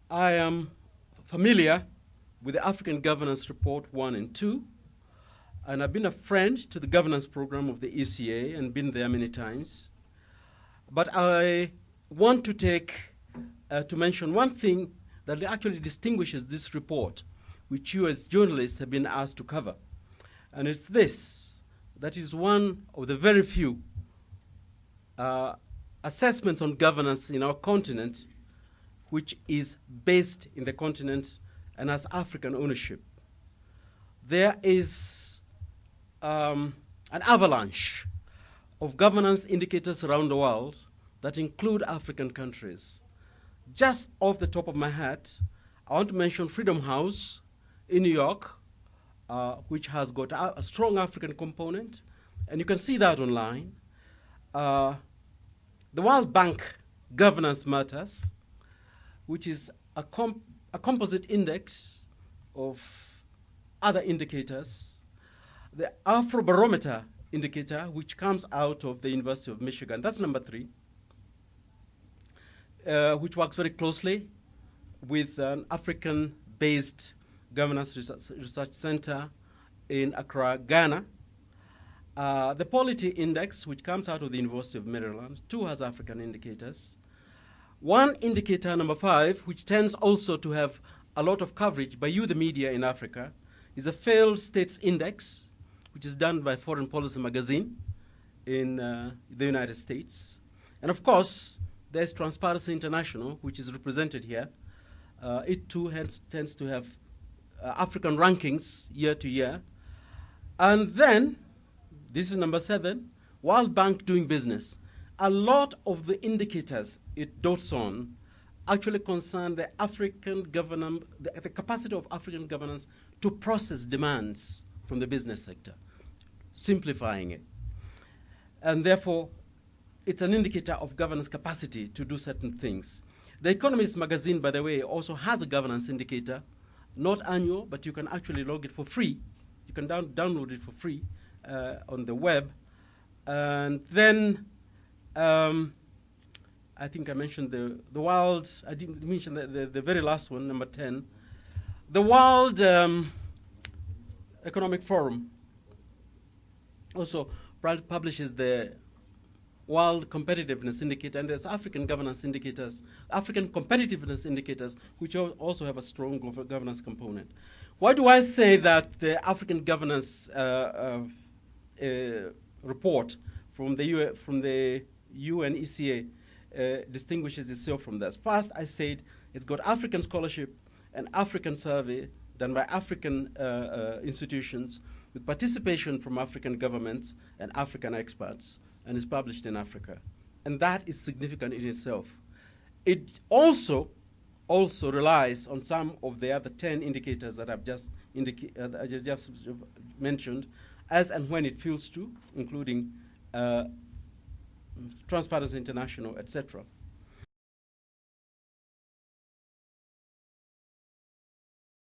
I am familiar with the African Governance Report 1 and 2, and I've been a friend to the governance program of the ECA and been there many times. But I want to mention one thing that actually distinguishes this report, which you as journalists have been asked to cover. And it's this: that is one of the very few assessments on governance in our continent which is based in the continent and has African ownership. There is an avalanche of governance indicators around the world that include African countries. Just off the top of my head, I want to mention Freedom House in New York, which has got a strong African component, and you can see that online. The World Bank Governance Matters, which is a composite index of other indicators. The Afrobarometer indicator, which comes out of the University of Michigan, that's number 3, which works very closely with an African-based governance research center in Accra, Ghana. The Polity Index, which comes out of the University of Maryland, too has African indicators. One indicator, number 5, which tends also to have a lot of coverage by you, the media in Africa, is a Failed States Index, which is done by Foreign Policy Magazine in the United States. And of course, there's Transparency International, which is represented here. It too tends to have African rankings year to year. And then, this is number 7, World Bank Doing Business. A lot of the indicators it dotes on actually concern the African governance, the capacity of African governance to process demands from the business sector, simplifying it. And therefore, it's an indicator of governance capacity to do certain things. The Economist magazine, by the way, also has a governance indicator, not annual, but you can actually log it for free. You can download it for free on the web. And then I think I mentioned the World, I didn't mention the very last one, number 10. The World Economic Forum also publishes the World Competitiveness Indicator, and there's African governance indicators, African competitiveness indicators, which also have a strong governance component. Why do I say that the African governance report from the UN ECA distinguishes itself from this? First, I said it's got African scholarship and African survey done by African institutions with participation from African governments and African experts, and is published in Africa. And that is significant in itself. It also relies on some of the other 10 indicators that I've just mentioned, as and when it feels to, including Transparency International, etc.